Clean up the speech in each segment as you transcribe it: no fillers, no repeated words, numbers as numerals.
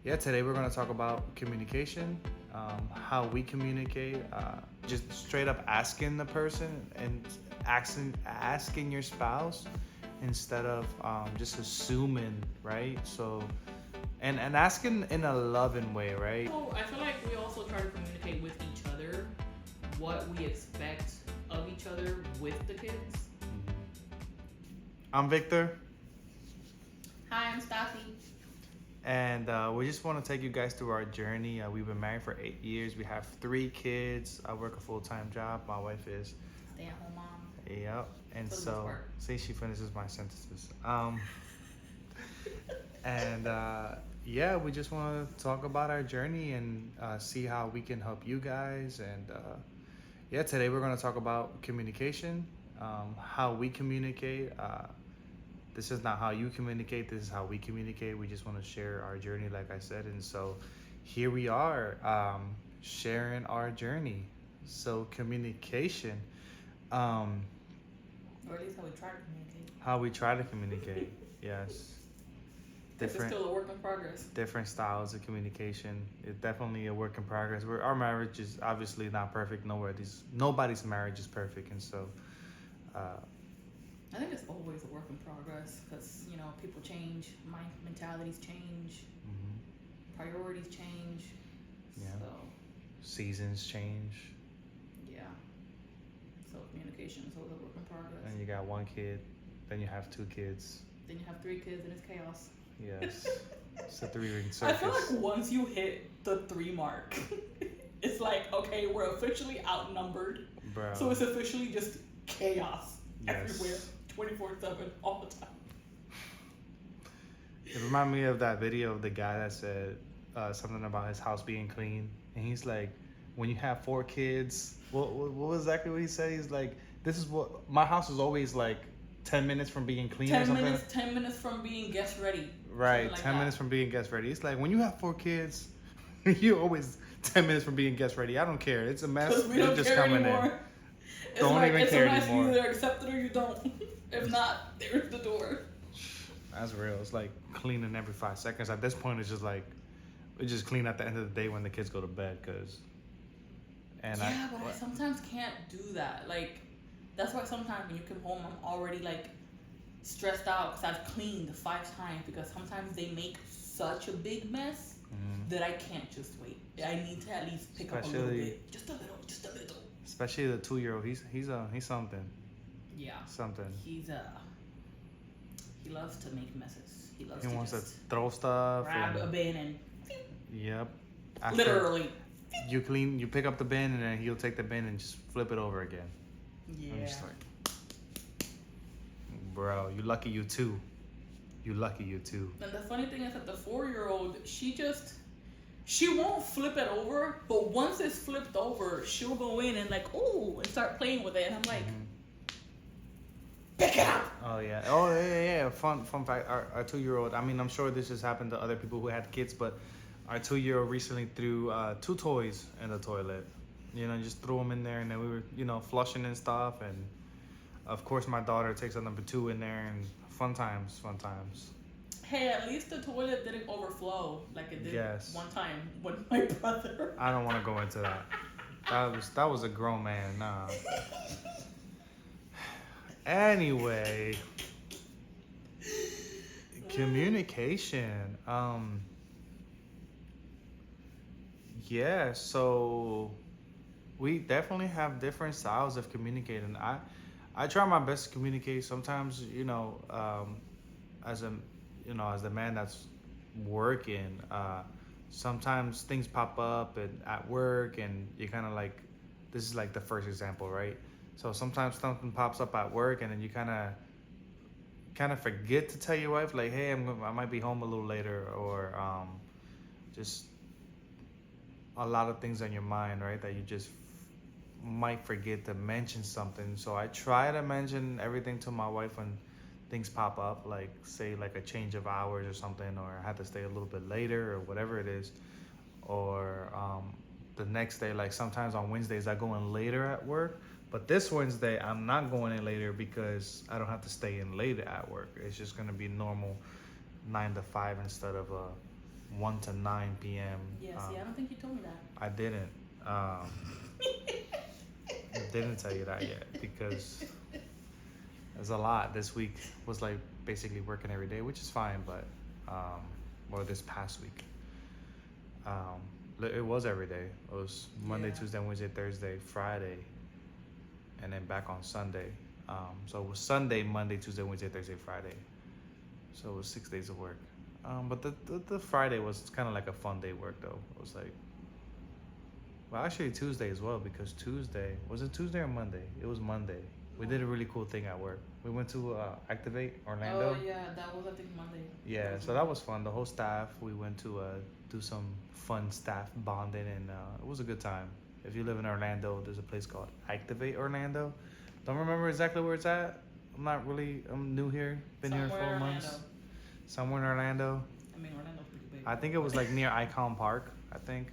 Yeah, today we're going to talk about communication, how we communicate, just straight up asking the person and asking your spouse instead of just assuming, right? So, and asking in a loving way, right? So I feel like we also try to communicate with each other what we expect of each other with the kids. I'm Victor. Hi, I'm Spousee. And we just want to take you guys through our journey. We've been married for 8 years. We have 3 kids. I work a full-time job. My wife is. Stay-at-home mom. Yep. And For the most so, part. see, she finishes my sentences. And yeah, we just want to talk about our journey and see how we can help you guys. And yeah, today we're going to talk about communication, how we communicate. This is not how you communicate. This is how we communicate. We just want to share our journey, like I said. And so here we are, sharing our journey. So communication, Or at least how we try to communicate. how we try to communicate. Yes. This is still a work in progress. Different styles of communication. It's definitely a work in progress. Our marriage is obviously not perfect. Nobody's marriage is perfect. And so, I think it's always a work in progress because, you know, people change, mentalities change, priorities change. Yeah. So, seasons change. yeah. So communication is always a work in progress. And you got 1 kid, then you have 2 kids. Then you have 3 kids and it's chaos. Yes. It's a 3-ring I circus. feel like once you hit the 3 mark, it's like, okay, we're officially outnumbered. Bro. So it's officially just chaos Yes. everywhere, 24/7, all the time. It reminded me of that video of the guy that said something about his house being clean. And he's like, when you have 4 kids, what was exactly what he said? He's like, this is what, my house is always like 10 minutes from being clean or something. 10 minutes from being guest ready. Right, like 10 that. minutes from being guest ready. It's like when you have 4 kids, you're always 10 minutes from being guest ready. I don't care. It's a mess. Because we don't They're just care coming anymore. in. It's Don't like, even it's care a mess. anymore. You either accept it or you don't. If not, there's the door. That's real. It's like cleaning every 5 seconds. At this point, it's just like we just clean at the end of the day when the kids go to bed. But I sometimes can't do that. Like, that's why sometimes when you come home, I'm already like stressed out because I've cleaned 5 times, because sometimes they make such a big mess that I can't just wait. I need to at least pick up a little bit. Just a little. especially the 2-year-old, he's something. Yeah. Something. He loves to make messes. He Wants to just throw stuff. grab a bin and Yep. After literally. you pick up the bin and then he'll take the bin and just flip it over again. Yeah. I'm just like, bro, you lucky you too. And the funny thing is that the 4-year-old, she won't flip it over, but once it's flipped over, she'll go in and like, ooh, and start playing with it. And I'm like, pick it up. Oh yeah. Fun fact. Our 2-year-old. I mean, I'm sure this has happened to other people who had kids, but our 2-year-old recently threw 2 toys in the toilet. You know, just threw them in there, and then we were, flushing and stuff. And of course, my daughter takes a number 2 in there, and fun times. Hey, at least the toilet didn't overflow like it did Yes. one time with my brother. I don't want to go into that. That was a grown man. Nah. Anyway, communication. Yeah, so we definitely have different styles of communicating. I try my best to communicate. Sometimes, as the man that's working, sometimes things pop up at work, and you kind of like, this is like the first example, right? So sometimes something pops up at work, and then you kind of forget to tell your wife, like, hey, I might be home a little later, or just a lot of things on your mind, right? That you just might forget to mention something. So I try to mention everything to my wife when things pop up, like say like a change of hours or something, or I had to stay a little bit later or whatever it is, or the next day. Like sometimes on Wednesdays I go in later at work, but this Wednesday I'm not going in later because I don't have to stay in late at work. It's just gonna be normal 9 to 5 instead of 1 to 9 p.m. Yeah, see, I don't think you told me that. I didn't. Um, didn't tell you that yet because there's a lot. This week was like basically working every day, which is fine, but or this past week, um, it was every day. It was Monday, Yeah. Tuesday, Wednesday, Thursday, Friday, and then back on Sunday. So it was Sunday, Monday, Tuesday, Wednesday, Thursday, Friday. So it was 6 days of work. But the Friday was kind of like a fun day work though. It was like, well, actually Tuesday as well because Tuesday was it Tuesday or Monday? It was Monday. We did a really cool thing at work. We went to Activate Orlando. Oh yeah, that was I think Monday. Yeah, so that was fun. The whole staff. We went to do some fun staff bonding, and it was a good time. If you live in Orlando, there's a place called Activate Orlando. Don't remember exactly where it's at. I'm new here. Been here Somewhere 4 in months. Orlando. Somewhere in Orlando. I mean, Orlando's pretty big. I think it was like near Icon Park. I think.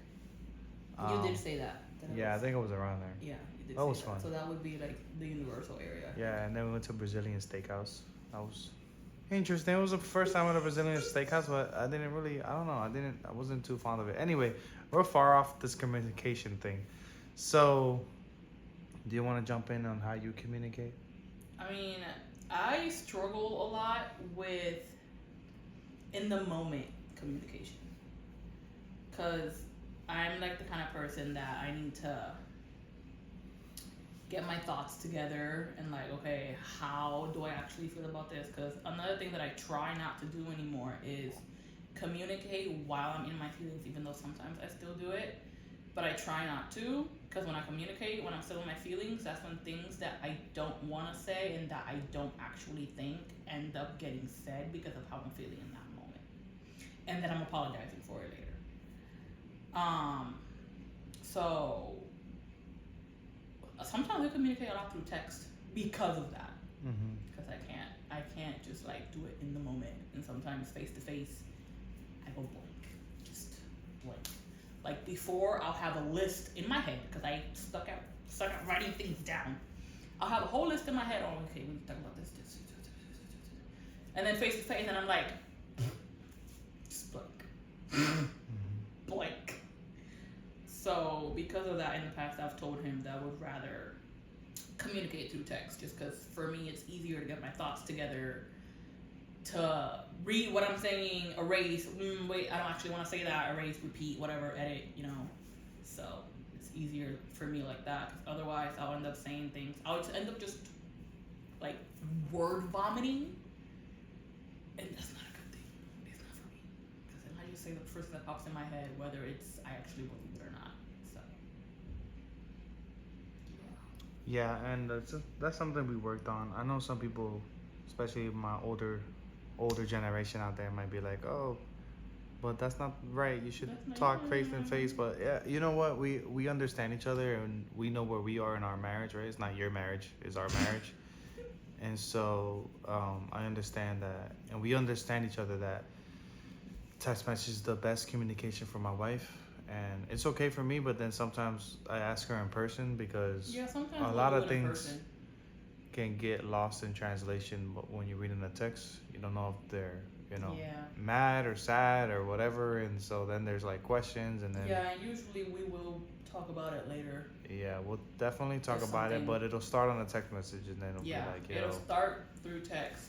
You did say that. Yeah, I think it was around there. Yeah, you did. That say was that. fun. So that would be like the Universal area. Yeah, and then we went to a Brazilian steakhouse. That was interesting. It was the first time at a Brazilian steakhouse, but I didn't really. I don't know. I wasn't too fond of it. Anyway, we're far off this communication thing. So, do you want to jump in on how you communicate? I mean, I struggle a lot with in the moment communication because I'm like the kind of person that I need to get my thoughts together and like, okay, how do I actually feel about this? Because another thing that I try not to do anymore is communicate while I'm in my feelings, even though sometimes I still do it. But I try not to, because when I communicate, when I'm still in my feelings, that's when things that I don't want to say and that I don't actually think end up getting said because of how I'm feeling in that moment. And then I'm apologizing for it later. So sometimes I communicate a lot through text because of that. Mm-hmm. Because I can't just like do it in the moment. And sometimes face to face, I go blank, just blank. Like before, I'll have a list in my head because I stuck out writing things down. I'll have a whole list in my head. Oh, okay, we need to talk about this. And then face to face, and I'm like, just blank, blank. So because of that, in the past, I've told him that I would rather communicate through text, just because for me it's easier to get my thoughts together, to read what I'm saying, erase, wait, I don't actually want to say that, erase, repeat, whatever, edit, you know. So it's easier for me like that, because otherwise I'll end up saying things. I'll end up just like word vomiting, and that's not a good thing. It's not for me, because then I just say the first thing that pops in my head, whether it's I actually believe it or not. So Yeah, and that's something we worked on. I know some people, especially my older generation out there, might be like, "Oh, but that's not right. You should talk face to face." But yeah, you know what? We understand each other and we know where we are in our marriage, right? It's not your marriage; it's our marriage. And so I understand that, and we understand each other that text message is the best communication for my wife. And it's okay for me, but then sometimes I ask her in person because yeah, sometimes a lot of things can get lost in translation. But when you're reading the text, you don't know if they're, mad or sad or whatever. And so then there's like questions, and then and usually we will talk about it later. Yeah, we'll definitely talk about it, but it'll start on a text message, and then it'll be like, it'll start through text,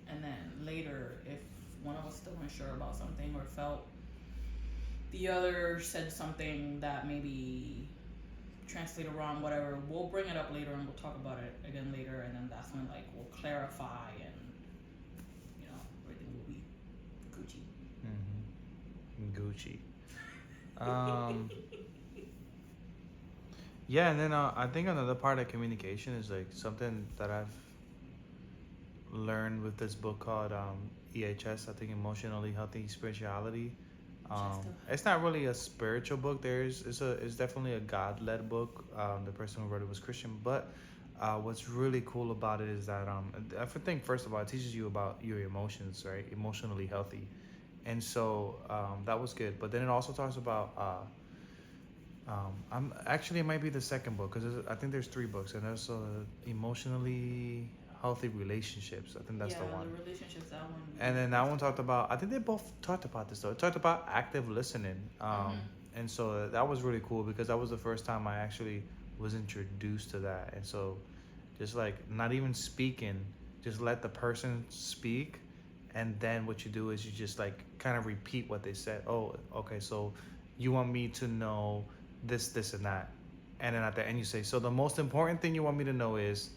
and then later, if one of us still unsure about something or felt the other said something that maybe translated wrong, whatever, we'll bring it up later and we'll talk about it again later, and then that's when like we'll clarify and everything will be Gucci. Gucci. Yeah, and then I think another part of communication is like something that I've learned with this book called EHS. I think Emotionally Healthy Spirituality. It's not really a spiritual book. It's definitely a God-led book. The person who wrote it was Christian, but what's really cool about it is that I think first of all it teaches you about your emotions, right? Emotionally healthy, and so that was good. But then it also talks about it might be the second book because I think there's 3 books, and there's emotionally healthy relationships. I think that's Yeah, the one. the relationships, that one. And then that one talked about, I think they both talked about this though. It talked about active listening. Mm-hmm. And so that was really cool because that was the first time I actually was introduced to that. And so just like not even speaking, just let the person speak. And then what you do is you just like kind of repeat what they said. Oh, okay, so you want me to know this, and that. And then at the end you say, so the most important thing you want me to know is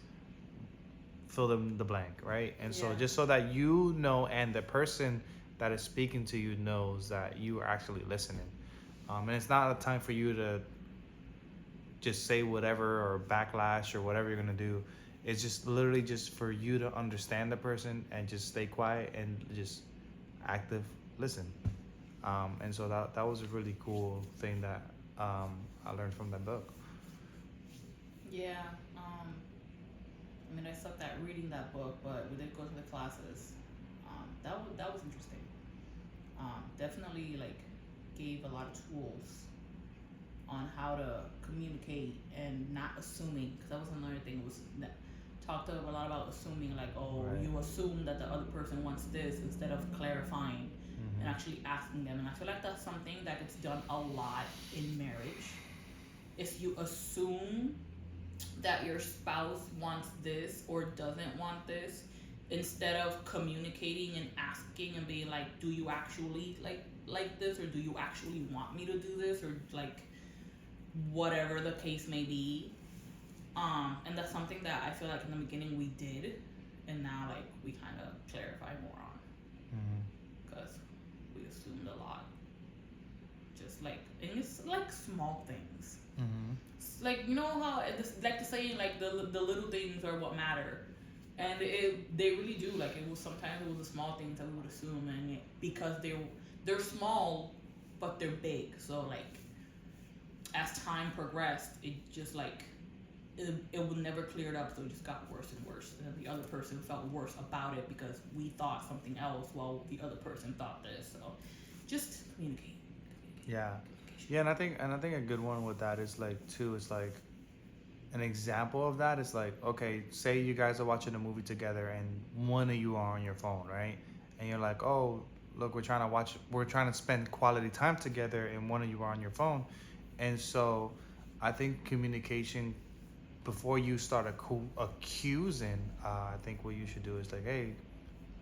fill in the blank, right? And so Yeah. just so that you know, and the person that is speaking to you knows that you are actually listening. And it's not a time for you to just say whatever or backlash or whatever you're gonna do. It's just literally just for you to understand the person and just stay quiet and just active listen. And so that was a really cool thing that I learned from that book. Yeah. I mean, I sucked at reading that book, but we did go to the classes. That was interesting. Definitely like gave a lot of tools on how to communicate and not assuming, because that was another thing. Was that talked a lot about assuming, like, oh, Right. you assume that the other person wants this instead of clarifying and actually asking them. And I feel like that's something that gets done a lot in marriage. If you assume that your spouse wants this or doesn't want this, instead of communicating and asking and being like, do you actually like this, or do you actually want me to do this, or like whatever the case may be. And that's something that I feel like in the beginning we did, and now like we kind of clarify more on, because we assumed a lot. Just like, and it's like small things. Like, you know how like the saying, like the little things are what matter, and they really do. Like, it was sometimes it was the small things that we would assume, and because they're small, but they're big. So like as time progressed, it just like it would never clear it up, so it just got worse and worse. And then the other person felt worse about it because we thought something else while the other person thought this. So just communicate. Yeah, yeah, and I think a good one with that is like too. It's like an example of that is like, okay, say you guys are watching a movie together and one of you are on your phone, right? And you're like, oh, look, we're trying to spend quality time together, and one of you are on your phone. And so I think communication before you start accusing, I think what you should do is like, hey,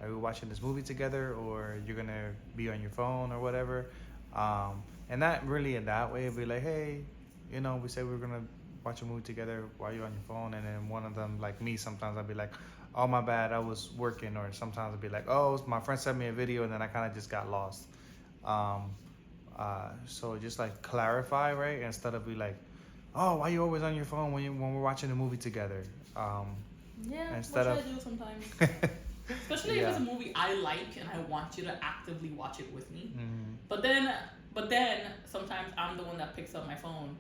are we watching this movie together, or you're gonna be on your phone or whatever? And not really in that way. Be like, hey, we say we're gonna watch a movie together while you're on your phone, and then one of them, like me, sometimes I'd be like, oh my bad, I was working, or sometimes I'd be like, oh, my friend sent me a video, and then I kind of just got lost. Um, so just like clarify, right? Instead of be like, oh, why you always on your phone when we're watching a movie together? Yeah, Instead which of I do sometimes. Especially if yeah. it's a movie I like and I want you to actively watch it with me. Mm-hmm. But then sometimes I'm the one that picks up my phone.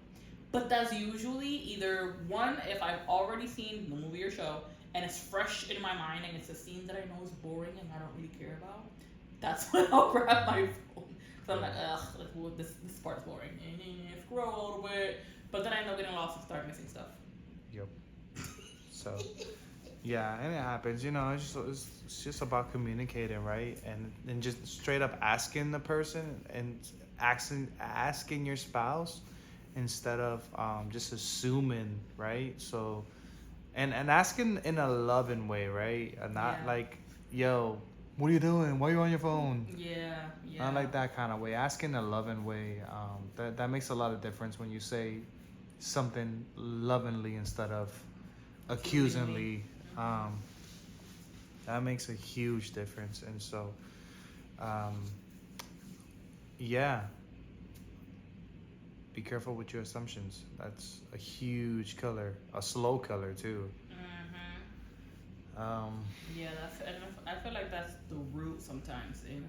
But that's usually either one, if I've already seen the movie or show and it's fresh in my mind and it's a scene that I know is boring and I don't really care about. That's when I'll grab my phone. So I'm like, ugh, this part's boring. Scroll a little bit. But then I end up getting lost and start missing stuff. Yep. So yeah, and it happens. It's just about communicating, right? And just straight up asking the person and asking your spouse instead of just assuming, right? So and asking in a loving way, right? And not Yeah. like, yo, what are you doing? Why are you on your phone? Yeah, yeah. Not like that kind of way. Asking in a loving way. That makes a lot of difference when you say something lovingly instead of accusingly. Mm-hmm. Um, that makes a huge difference. And so, um, yeah, be careful with your assumptions. That's a huge killer, a slow killer too. Um, Yeah, and I feel like that's the root sometimes in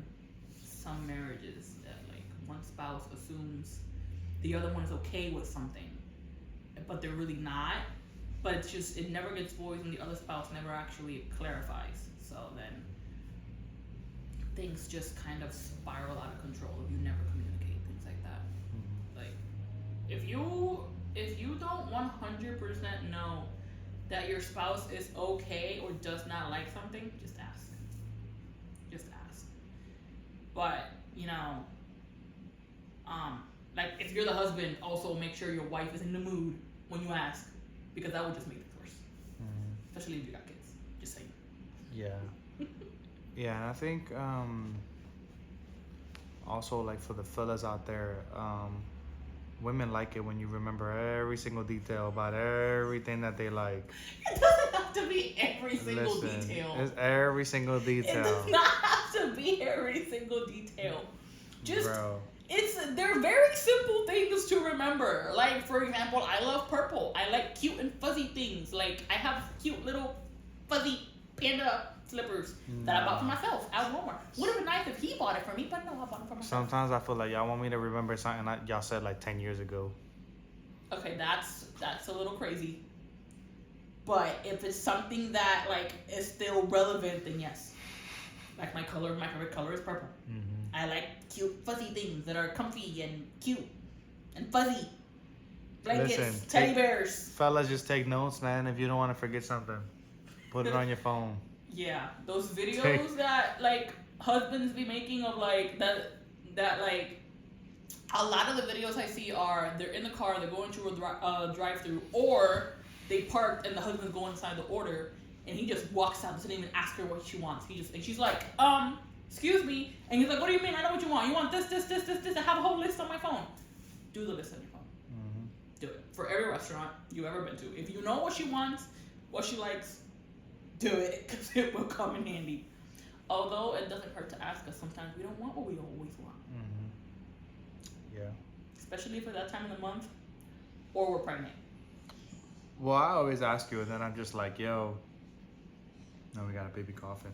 some marriages, that like one spouse assumes the other one is okay with something, but they're really not. But it's just, it never gets voiced and the other spouse never actually clarifies. So then things just kind of spiral out of control if you never communicate things like that. Like if you don't 100% know that your spouse is okay or does not like something, just ask. Just ask. But, um, like if you're the husband, also make sure your wife is in the mood when you ask, because that will just make it worse. Especially if you got kids. Just saying. Yeah. Yeah, and I think also like for the fellas out there, women like it when you remember every single detail about everything that they like. It doesn't have to be every single Listen, detail. it's every single It detail. does not have to be every single detail. Just Bro. they're very simple things to remember. Like for example, I love purple. I like cute and fuzzy things. Like I have cute little fuzzy panda slippers that I bought for myself at Walmart. Would have been nice if he bought it for me, but no, I bought it for myself. Sometimes I feel like y'all want me to remember something that y'all said like 10 years ago. Okay, that's a little crazy. But if it's something that like is still relevant, then yes. Like my favorite color is purple. I like cute fuzzy things that are comfy and cute and fuzzy. Blankets, Listen, teddy bears. Fellas, just take notes, man. If you don't want to forget something, put it on your phone. Yeah, those videos that like husbands be making of like that like a lot of the videos I see are they're in the car, they're going through a drive-through, or they parked and the husband's going inside the order and he just walks out, doesn't even ask her what she wants. And she's like, excuse me, and he's like, what do you mean? I know what you want. You want this. I have a whole list on my phone. Do the list on your phone. Do it for every restaurant you've ever been to. If you know what she wants, what she likes, do it, because it will come in handy. Although it doesn't hurt to ask, because sometimes we don't want what we always want. Yeah. Especially for that time of the month, or we're pregnant. Well, I always ask you, and then I'm just like, yo, no, we got a baby coughing.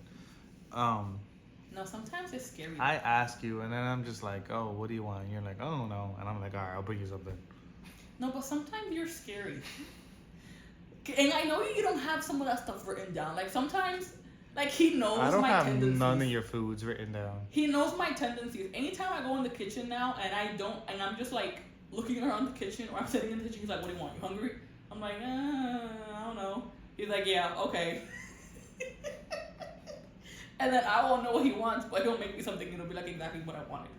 No, sometimes it's scary. I ask you, and then I'm just like, oh, what do you want? And you're like, oh, no. And I'm like, all right, I'll bring you something. No, but sometimes you're scary. And I know you don't have some of that stuff written down. Like sometimes, like he knows my tendencies. I don't have none of your foods written down. He knows my tendencies. Anytime I go in the kitchen now and I'm just like looking around the kitchen or I'm sitting in the kitchen, he's like, what do you want? You hungry? I'm like, I don't know. He's like, yeah, okay. And then I won't know what he wants, but he'll make me something and it'll be like exactly what I wanted.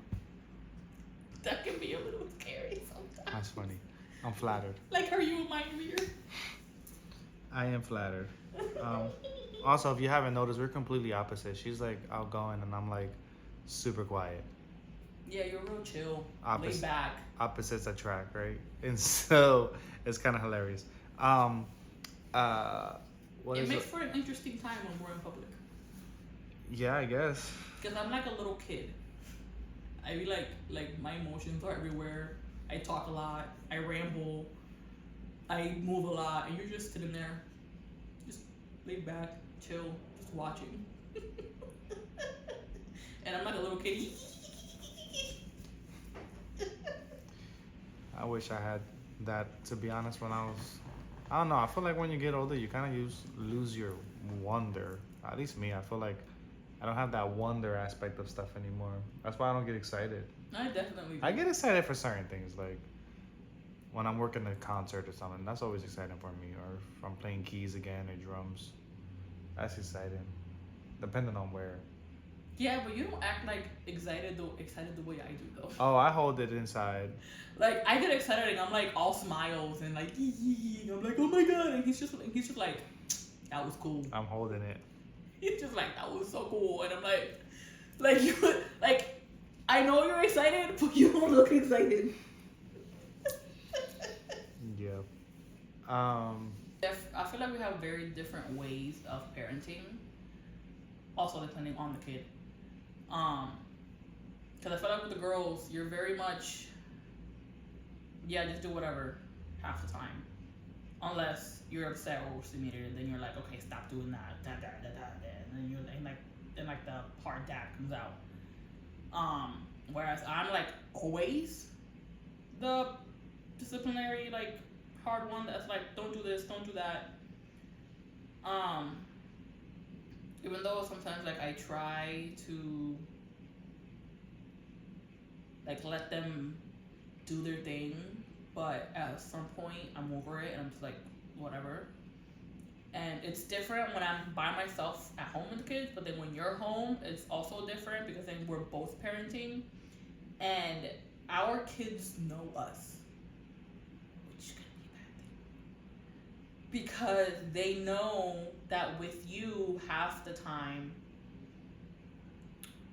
That can be a little scary sometimes. That's funny. I'm flattered. Like, are you a mind reader? I am flattered. Also, if you haven't noticed, we're completely opposite. She's like outgoing, and I'm like super quiet. Yeah, you're real chill, laid Opposite, back. Opposites attract, right? And so it's kind of hilarious. It makes for an interesting time when we're in public. Yeah, I guess. Because I'm like a little kid. I be like my emotions are everywhere. I talk a lot. I ramble. I move a lot, and you're just sitting there, just laid back, chill, just watching. And I'm like a little kid. I wish I had that, to be honest, when I was... I don't know, I feel like when you get older, you kind of lose your wonder. At least me, I feel like I don't have that wonder aspect of stuff anymore. That's why I don't get excited. I definitely do. I get excited for certain things, like when I'm working a concert or something. That's always exciting for me. Or if I'm playing keys again or drums. That's exciting. Depending on where. Yeah, but you don't act like excited the way I do though. Oh, I hold it inside. Like I get excited and I'm like all smiles and like and I'm like, oh my god, and he's just like, that was cool. I'm holding it. He's just like, that was so cool, and I'm like you like, I know you're excited, but you don't look excited. Yeah. I feel like we have very different ways of parenting. Also depending on the kid. Because I feel like with the girls, you're very much, yeah, just do whatever half the time. Unless you're upset or overstimulated, and then you're like, okay, stop doing that, and then you're like the hard dad comes out. Whereas I'm like always the disciplinary, like hard one that's like, don't do this, don't do that. Even though sometimes like I try to like let them do their thing, but at some point I'm over it and I'm just like, whatever. And it's different when I'm by myself at home with the kids, but then when you're home, it's also different because then we're both parenting, and our kids know us, which can be a bad thing because they know that with you half the time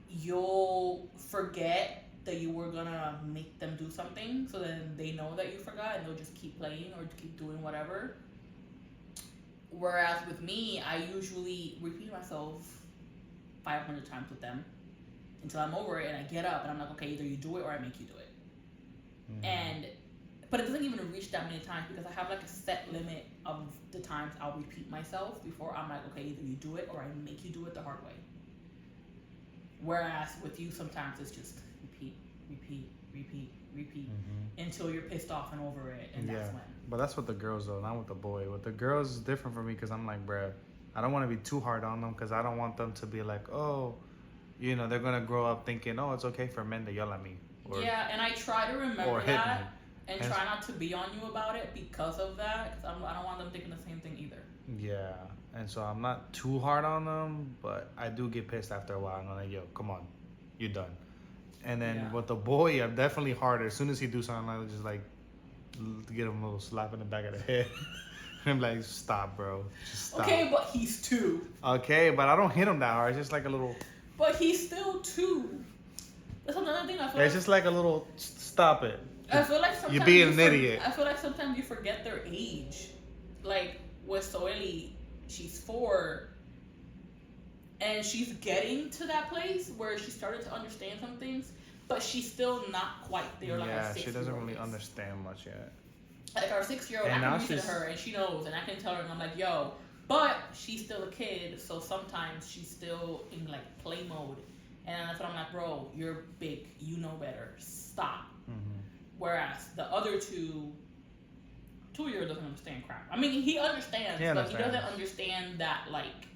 you'll forget that you were gonna make them do something, so then they know that you forgot and they'll just keep playing or keep doing whatever. Whereas with me, I usually repeat myself 500 times with them until I'm over it and I get up and I'm like, okay, either you do it or I make you do it. And but it doesn't even reach that many times because I have like a set limit of the times I'll repeat myself before I'm like, okay, either you do it or I make you do it the hard way. Whereas with you, sometimes it's just repeat until you're pissed off and over it, and that's when. But that's with the girls though, not with the boy. With the girls, it's different for me because I'm like, bruh, I don't want to be too hard on them because I don't want them to be like, oh, you know, they're gonna grow up thinking, oh, it's okay for men to yell at me. Or, yeah, and I try to remember that and try not to be on you about it because of that. Because I don't want them thinking the same thing either. Yeah, and so I'm not too hard on them, but I do get pissed after a while. I'm like, yo, come on, you're done. And then with the boy, I'm definitely harder. As soon as he do something, I just like get him a little slap in the back of the head. I'm like, stop, bro. Just stop. Okay, but he's 2. Okay, but I don't hit him that hard. It's just like a little. But he's still 2. That's another thing I feel. It's just like a little. Stop it. I feel like sometimes you're being an idiot. I feel like sometimes you forget their age. Like with Soeli, she's 4. And she's getting to that place where she started to understand some things, but she's still not quite there. Like yeah, she doesn't really understand much yet. Like our 6-year-old, I can reach to her and she knows, and I can tell her, and I'm like, yo, but she's still a kid, so sometimes she's still in like play mode, and that's what I'm like, bro, you're big, you know better, stop. Whereas the other 2-year-old doesn't understand crap. I mean, he understands, but he doesn't understand that like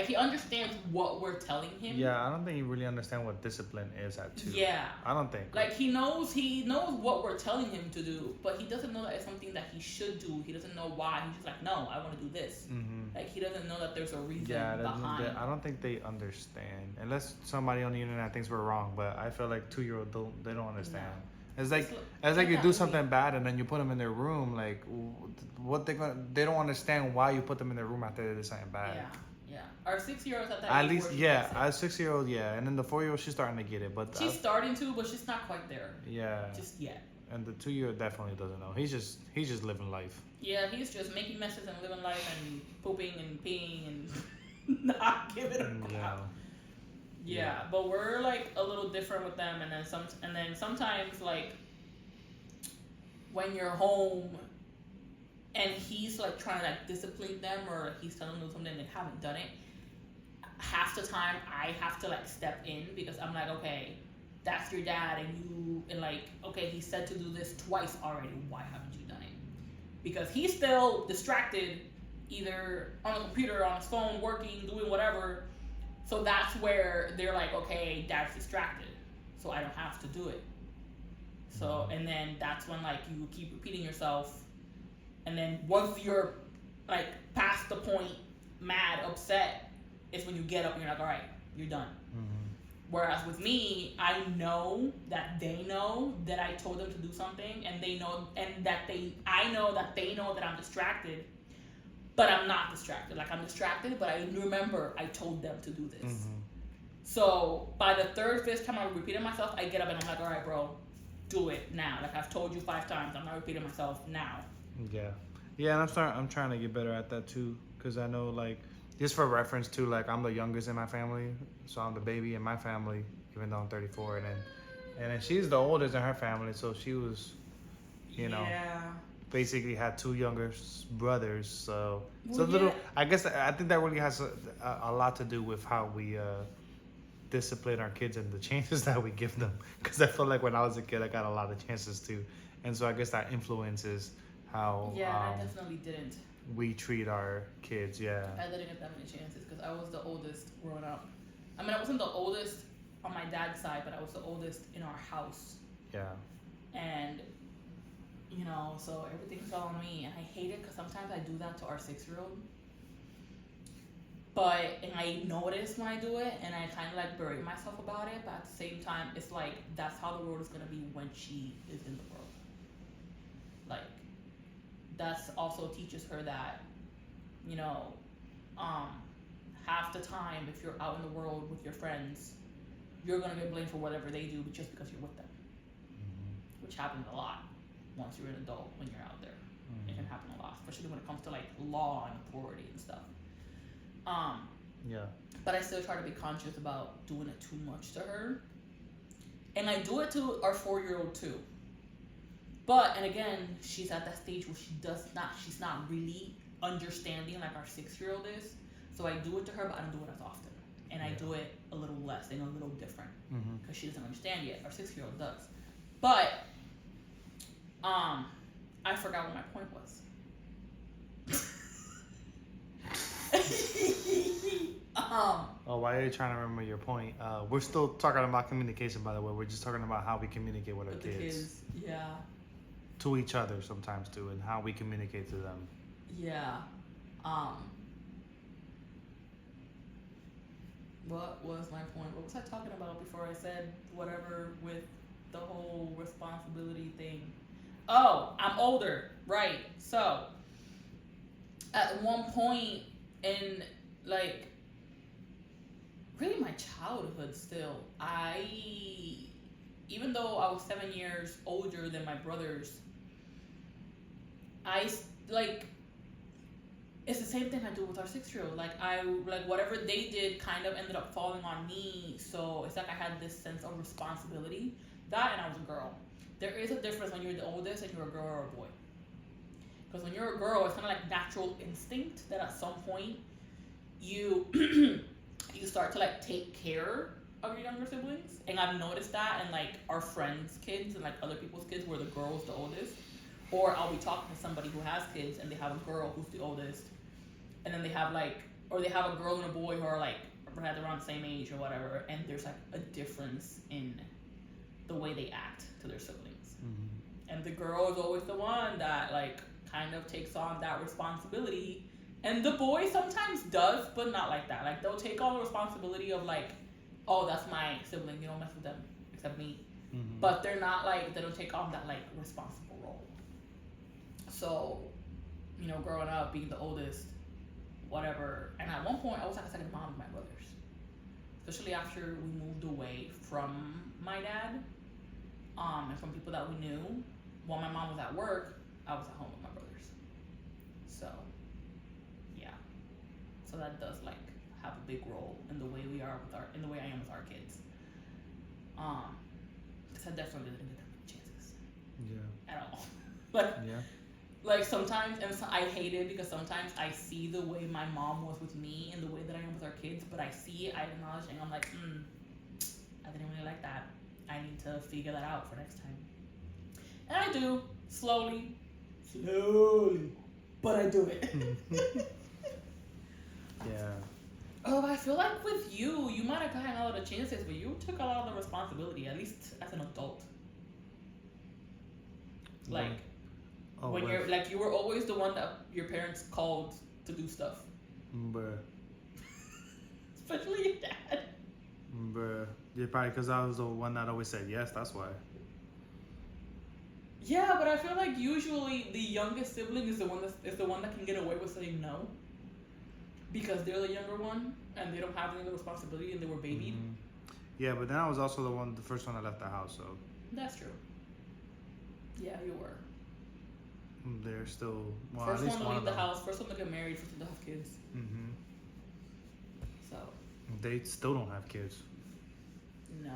he understands what we're telling him. Yeah, I don't think he really understands what discipline is at 2. Yeah. I don't think. Like he knows what we're telling him to do, but he doesn't know that it's something that he should do. He doesn't know why. He's just like, no, I want to do this. Like he doesn't know that there's a reason behind. I don't think they understand. Unless somebody on the internet thinks we're wrong, but I feel like 2-year-olds don't understand. No. It's like you do something bad and then you put them in their room. Like what they don't understand why you put them in their room after they did something bad. Yeah. Yeah, our 6-year-old's at that at age least, where yeah, our 6-year-old, yeah, and then the 4-year-old, she's starting to get it, but she's starting to, but she's not quite there. Yeah, just yet. And the 2-year-old definitely doesn't know. He's just living life. Yeah, he's just making messes and living life and pooping and peeing and not giving a crap. Yeah, but we're like a little different with them, and then sometimes like when you're home. And he's like trying to like discipline them, or like he's telling them something and they haven't done it. Half the time I have to like step in because I'm like, okay, that's your dad, and like, okay, he said to do this twice already. Why haven't you done it? Because he's still distracted, either on the computer, on his phone, working, doing whatever. So that's where they're like, okay, dad's distracted, so I don't have to do it. So, and then that's when like you keep repeating yourself. And then once you're like past the point, mad, upset, is when you get up and you're like, all right, you're done. Whereas with me, I know that they know that I told them to do something, and they know, and that I know that they know that I'm distracted, but I'm not distracted. Like I'm distracted, but I remember I told them to do this. So by the 3rd, 5th time I'm repeating myself, I get up and I'm like, all right, bro, do it now. Like I've told you 5 times, I'm not repeating myself now. Yeah, and I'm trying to get better at that too, because I know, like, just for reference too, like I'm the youngest in my family, so I'm the baby in my family, even though I'm 34, and then she's the oldest in her family, so she was, you know, basically had 2 younger brothers, so it's a little. I guess I think that really has a lot to do with how we discipline our kids and the chances that we give them, because I feel like when I was a kid, I got a lot of chances too, and so I guess that influences how I definitely didn't. We treat our kids. I didn't get that many chances because I was the oldest growing up. I mean, I wasn't the oldest on my dad's side, but I was the oldest in our house. And you know, so everything fell on me, and I hate it because sometimes I do that to our 6-year-old. And I notice when I do it, and I kind of like berate myself about it. But at the same time, it's like that's how the world is gonna be when she is in the world. Like that's also teaches her that, you know, um, half the time if you're out in the world with your friends, you're gonna get blamed for whatever they do just because you're with them, which happens a lot once you're an adult when you're out there. It can happen a lot, especially when it comes to like law and authority and stuff. Yeah. But I still try to be conscious about doing it too much to her. And I do it to our 4-year-old too. But, and again, she's at that stage where she's not really understanding like our 6-year-old is. So I do it to her, but I don't do it as often. And I do it a little less and a little different. Because she doesn't understand yet. Our 6-year-old does. But, I forgot what my point was. Why are you trying to remember your point? We're still talking about communication, by the way. We're just talking about how we communicate with our kids. Yeah. To each other sometimes too, and how we communicate to them. Yeah. What was my point? What was I talking about before I said whatever with the whole responsibility thing? Oh, I'm older, right? So at one point in like really my childhood still, even though I was 7 years older than my brothers, it's the same thing I do with our 6-year-old. Like whatever they did kind of ended up falling on me. So it's like I had this sense of responsibility. That and I was a girl. There is a difference when you're the oldest and you're a girl or a boy. Because when you're a girl, it's kind of like natural instinct that at some point you you start to like take care of your younger siblings. And I've noticed that in like our friends' kids and like other people's kids where the girl's the oldest. Or I'll be talking to somebody who has kids and they have a girl who's the oldest. And then they have they have a girl and a boy who are like around the same age or whatever. And there's like a difference in the way they act to their siblings. And the girl is always the one that like kind of takes on that responsibility. And the boy sometimes does, but not like that. Like they'll take on the responsibility of like, oh, that's my sibling, you don't mess with them except me. But they're not like, they don't take on that like responsible role. So, you know, growing up, being the oldest, whatever. And at one point, I was like a second mom to my brothers. Especially after we moved away from my dad, and from people that we knew. While my mom was at work, I was at home with my brothers. So, yeah. So that does like have a big role in the way in the way I am with our kids. Because I definitely didn't get that many chances. Yeah. At all. Like, yeah. Like sometimes, and so I hate it because sometimes I see the way my mom was with me and the way that I am with our kids, but I see it, I acknowledge it, and I'm like, I didn't really like that. I need to figure that out for next time. And I do, slowly, but I do it. Yeah. Oh, I feel like with you might have gotten a lot of chances, but you took a lot of the responsibility, at least as an adult. Like, when you're like, you were always the one that your parents called to do stuff. Bruh. Especially your dad. Bruh. Yeah, probably because I was the one that always said yes, that's why. Yeah, but I feel like usually the youngest sibling is the one that can get away with saying no. Because they're the younger one and they don't have any of the responsibility and they were babied. Yeah, but then I was also the first one that left the house, so. That's true. Yeah, you were. They're still first at least one to leave the them. house, first one to get married, first one to have kids. So. They still don't have kids. No.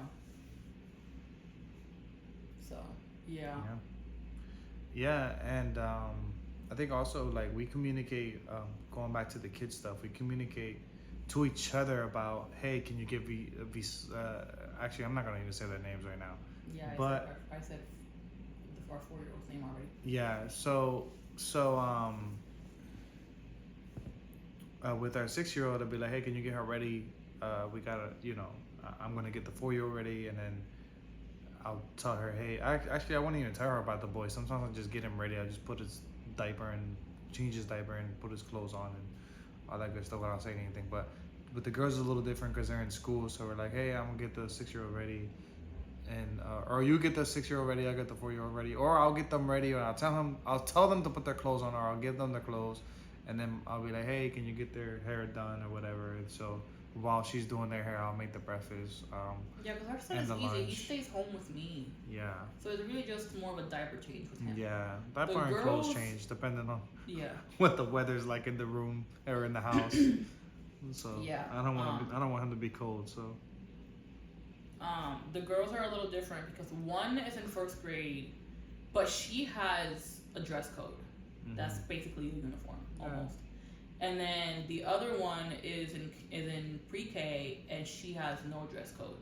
So, yeah. Yeah, and I think also like we communicate, going back to the kids stuff, we communicate to each other about, hey, can you give me actually I'm not gonna even say their names right now. Yeah, but I said our 4-year-old's name already. Yeah, so with our 6-year-old, I'll be like, hey, can you get her ready? We gotta, I'm gonna get the 4-year-old ready, and then I'll tell her, hey, actually I won't even tell her about the boy. Sometimes I just get him ready. I just put his diaper and change his diaper and put his clothes on, and all that good stuff without saying anything. But with the girls, it's a little different because they're in school. So we're like, hey, I'm gonna get the 6-year-old ready, and or you get the 6-year-old ready, I get the 4-year-old ready, or I'll get them ready, or I'll tell them to put their clothes on, or I'll give them their clothes, and then I'll be like, hey, can you get their hair done or whatever. And so while she's doing their hair, I'll make the breakfast. Yeah, because our son and is the easy. lunch. He stays home with me. Yeah. So it's really just more of a diaper change with him. Yeah, diaper and clothes change depending on what the weather's like in the room or in the house. So yeah, I don't want him to be cold. So the girls are a little different because one is in first grade, but she has a dress code. That's basically a uniform almost. And then the other one is in pre-K, and she has no dress code.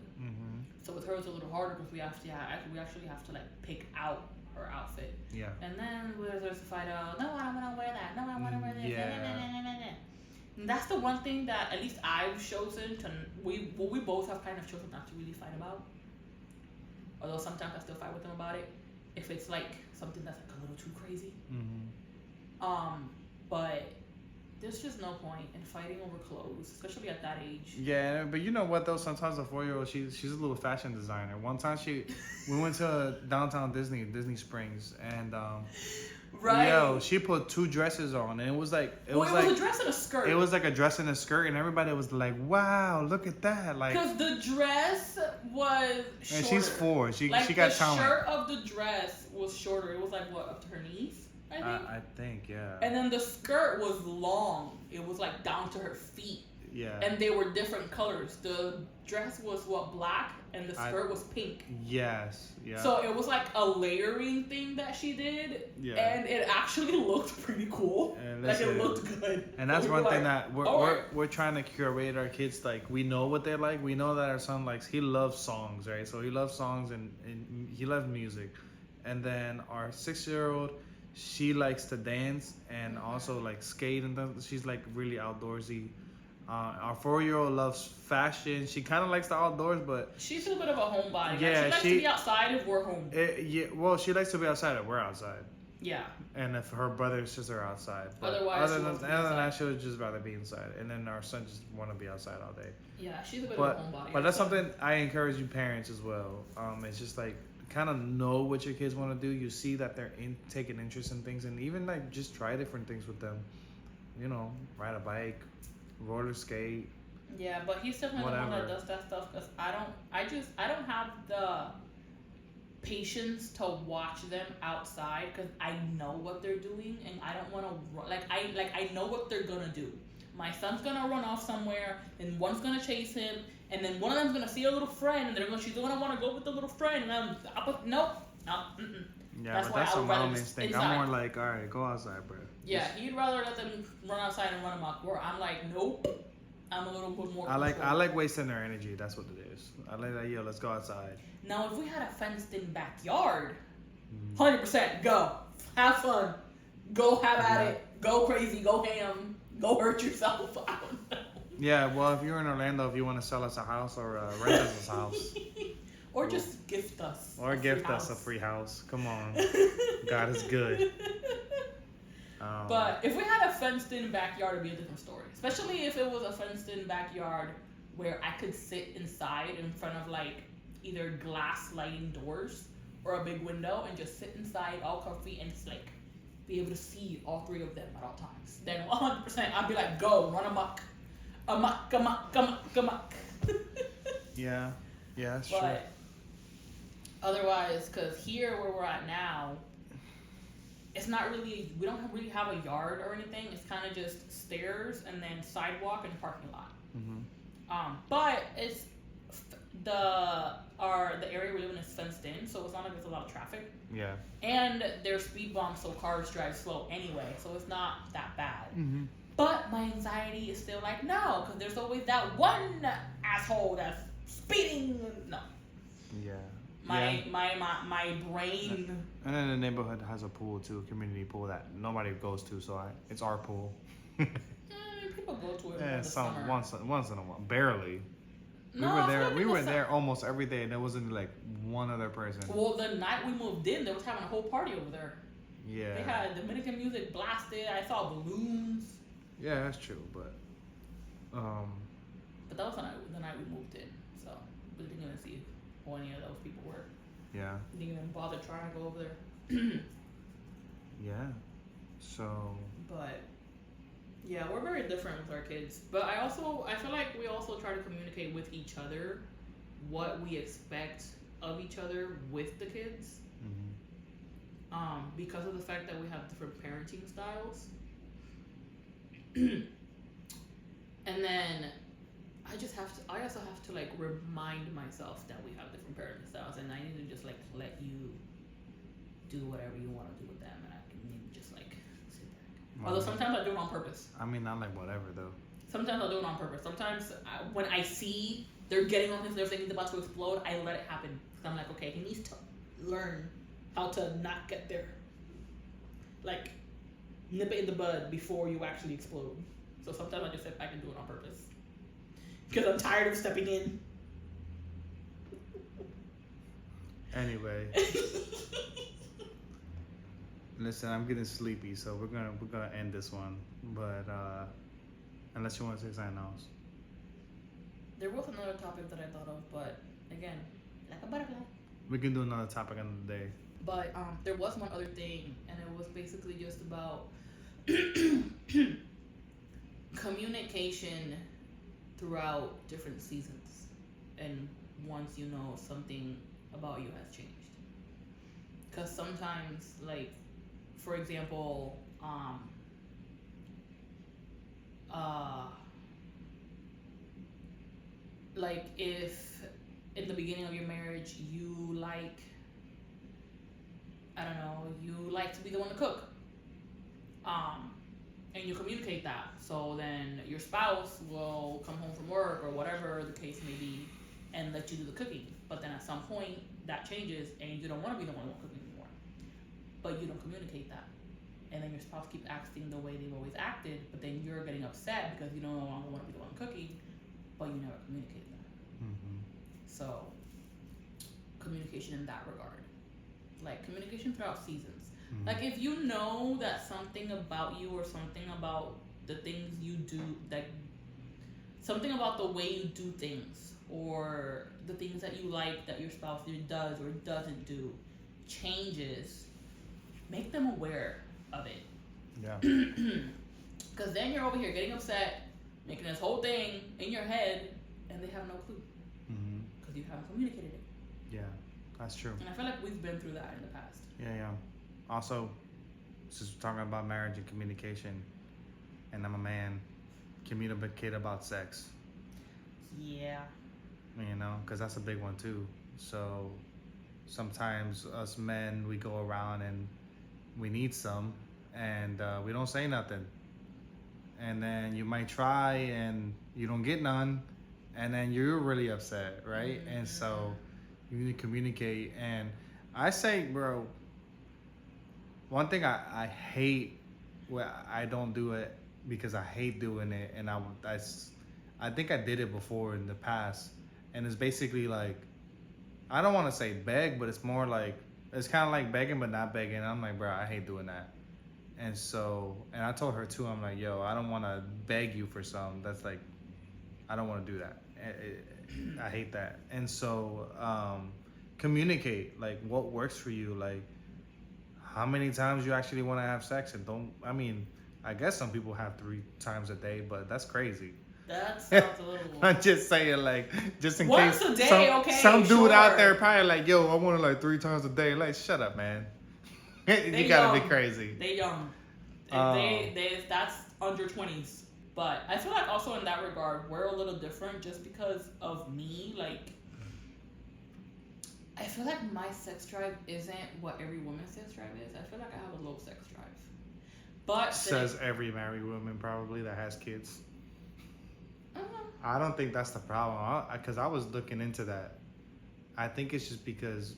So with her it's a little harder because we actually have to like pick out her outfit. Yeah. And then there's a fight of, no, I don't want to wear that. No, I want to wear this. Yeah. And that's the one thing that at least I've chosen to. We both have kind of chosen not to really fight about. Although sometimes I still fight with them about it if it's like something that's like a little too crazy. But there's just no point in fighting over clothes, especially at that age. Yeah, but you know what though? Sometimes a 4-year-old, she's a little fashion designer. One time we went to downtown Disney Springs, and right. Yo, she put 2 dresses on, and it was like it was a dress and a skirt. It was like a dress and a skirt, and everybody was like, "Wow, look at that!" Like, because the dress was shorter. And she's 4. She got talent. The shirt of the dress was shorter. It was like what, up to her knees? I think, yeah. And then the skirt was long. It was like down to her feet. Yeah. And they were different colors. The dress was black, and the skirt was pink. Yes. Yeah. So it was like a layering thing that she did. Yeah. And it actually looked pretty cool. Like it looked good. And that's one thing that we're trying to curate our kids. Like, we know what they like. We know that our son likes. He loves songs, right? So he loves songs and he loves music. And then our 6-year-old, she likes to dance and also like skate and things. She's like really outdoorsy. Our 4-year-old loves fashion. She kind of likes the outdoors, but she's a bit of a homebody. Yeah, like, she likes to be outside if we're home. Well, she likes to be outside if we're outside. Yeah. And if her brother and sister are outside. But other than that, she would just rather be inside. And then our son just want to be outside all day. Yeah, she's a bit of a homebody. But that's something I encourage you parents as well. It's just like, kind of know what your kids want to do. You see that they're taking interest in things, and even like just try different things with them. You know, ride a bike, roller skate. Yeah, but he's definitely the one that does that stuff because I don't have the patience to watch them outside because I know what they're doing and I don't want to I know what they're gonna do. My son's gonna run off somewhere, and one's gonna chase him, and then one of them's gonna see a little friend, and she's gonna want to go with the little friend, and nope. Yeah, that's a mom instinct. I'm more like, all right, go outside, bro. Yeah, he'd rather let them run outside and run amok. Where I'm like, nope. I'm a little bit more. I like wasting their energy. That's what it is. I like that. Yo, let's go outside. Now, if we had a fenced-in backyard, 100% go, have fun, go have at it, go crazy, go ham. Go hurt yourself. I don't know. Yeah, well, if you're in Orlando, if you want to sell us a house or rent us a house. Or just gift us. Or gift us a free house. Come on. God is good. But if we had a fenced-in backyard, it'd be a different story. Especially if it was a fenced-in backyard where I could sit inside in front of like either glass sliding doors or a big window and just sit inside all comfy and just like be able to see all 3 of them at all times. Then 100%, I'd be like, go, run amok. Amok. Yeah, that's true. But otherwise, because here where we're at now, it's not really, we don't really have a yard or anything. It's kind of just stairs and then sidewalk and parking lot. But it's the area we live in is fenced in, so it's not like there's a lot of traffic. Yeah. And there's speed bumps, so cars drive slow anyway, so it's not that bad. But my anxiety is still like, no, because there's always that one asshole that's speeding. No. Yeah. My brain. And then the neighborhood has a pool too, a community pool that nobody goes to, so it's our pool. People go to it in the summer. Once in a while, barely. No, we were there almost every day, and there wasn't like one other person. Well, the night we moved in, they was having a whole party over there. Yeah. They had Dominican music blasted. I saw balloons. Yeah, that's true, but Um, But that was the night we moved in, so we didn't even see who any of those people were. yeah, Didn't even bother trying to go over there. yeah. So But yeah, we're very different with our kids. But I feel like we also try to communicate with each other what we expect of each other with the kids. mhm. Because of the fact that we have different parenting styles. And then I also have to like remind myself that we have different parenting styles, and I need to just like let you do whatever you want to do with them, and I can need to just like sit back. Although sometimes I do it on purpose. I mean, not like whatever though. Sometimes I'll do it on purpose. Sometimes when I see they're getting on his nerves, he's about to explode, I let it happen. Because I'm like, okay, he needs to learn how to not get there. Like, nip it in the bud before you actually explode. So sometimes I just sit back and do it on purpose. Because I'm tired of stepping in. Anyway, listen, I'm getting sleepy, so we're gonna end this one. But unless you want to say something else. There was another topic that I thought of, but again, like a butterfly. We can do another topic another day. But there was one other thing, and it was basically just about communication throughout different seasons, and once you know something about you has changed. Because sometimes, like, for example, like if in the beginning of your marriage you like, I don't know, you like to be the one to cook, and you communicate that, so then your spouse will come home from work or whatever the case may be and let you do the cooking, but then at some point that changes and you don't want to be the one cooking anymore, but you don't communicate that, and then your spouse keeps acting the way they've always acted, but then you're getting upset because you no longer want to be the one cooking, but you never communicated that. Mm-hmm. So communication in that regard, like communication throughout seasons. Mm-hmm. Like if you know that something about you or something about the things you do, like something about the way you do things or the things that you like that your spouse either does or doesn't do changes, make them aware of it. Yeah. Because then you're over here getting upset, making this whole thing in your head, and they have no clue because you haven't communicated it. Yeah, that's true. And I feel like we've been through that in the past. Yeah. Also, since we're talking about marriage and communication, and I'm a man, communicate about sex. Yeah. You know, because that's a big one too. So sometimes us men, we go around and we need some, and we don't say nothing. And then you might try and you don't get none, and then you're really upset, right? Mm-hmm. And so you need to communicate. And I say, bro, one thing I hate, well, I don't do it because I hate doing it, and I think I did it before in the past, and it's basically like, I don't want to say beg, but it's more like, it's kind of like begging but not begging. I'm like, bro, I hate doing that. And so, and I told her too, I'm like, yo, I don't want to beg you for something. That's like, I don't want to do that. I hate that. And so, communicate, like, what works for you, like, how many times you actually want to have sex, and don't, I mean, I guess some people have 3 times a day, but that's crazy. That sounds a little. I'm just saying, like, just in Once case a day, some dude sure. out there probably like, yo, I want it like 3 times a day. Like, shut up, man. You gotta be crazy. They young. That's under 20s. But I feel like also in that regard, we're a little different just because of me. Like, I feel like my sex drive isn't what every woman's sex drive is. I feel like I have a low sex drive. But says every married woman probably that has kids. Uh-huh. I don't think that's the problem, because I was looking into that. I think it's just because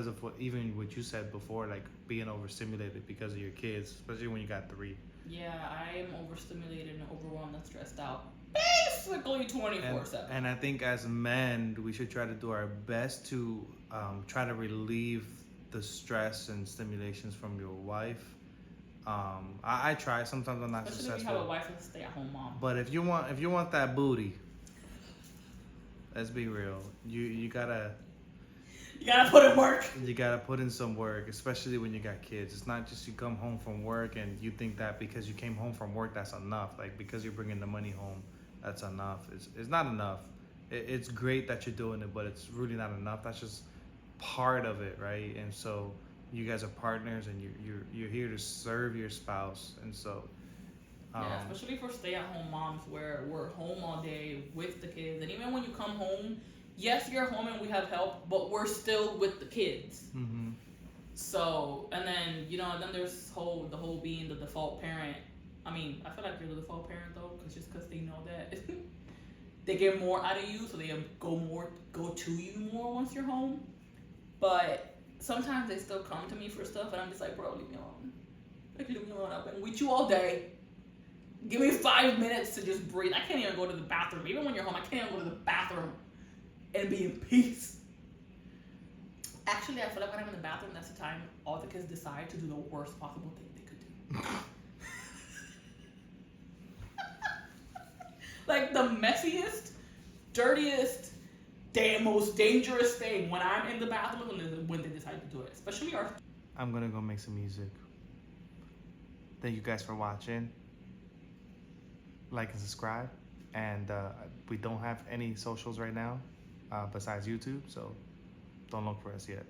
of what you said before, like being overstimulated because of your kids, especially when you got 3. Yeah, I am overstimulated and overwhelmed and stressed out. Basically 24/7. And I think as men, we should try to do our best to try to relieve the stress and stimulations from your wife I try. Sometimes I'm not Especially when you have a successful. wife that's a stay-at-home mom. But if you want that booty, let's be real. You gotta put in work. you gotta put in some work, especially when you got kids. It's not just you come home from work and you think that because you came home from work that's enough. Like because you're bringing the money home, that's enough. It's not enough. It's great that you're doing it, but it's really not enough. That's just part of it, right? And so you guys are partners, and you're here to serve your spouse, and so Yeah, especially for stay-at-home moms where we're home all day with the kids, and even when you come home, yes, you're home and we have help, but we're still with the kids. mm-hmm. So, and then then there's the whole being the default parent. I mean, I feel like you're the default parent though, because they know that they get more out of you, so they go to you more once you're home. But sometimes they still come to me for stuff, and I'm just like, bro, leave me alone. Like, leave me alone. I've been with you all day. Give me 5 minutes to just breathe. I can't even go to the bathroom. Even when you're home, I can't even go to the bathroom and be in peace. Actually, I feel like when I'm in the bathroom, that's the time all the kids decide to do the worst possible thing they could do. Like the messiest, dirtiest, most dangerous thing when I'm in the bathroom when they decide to do it. Especially our. I'm gonna go make some music. Thank you guys for watching. Like and subscribe. And we don't have any socials right now besides YouTube, so don't look for us yet.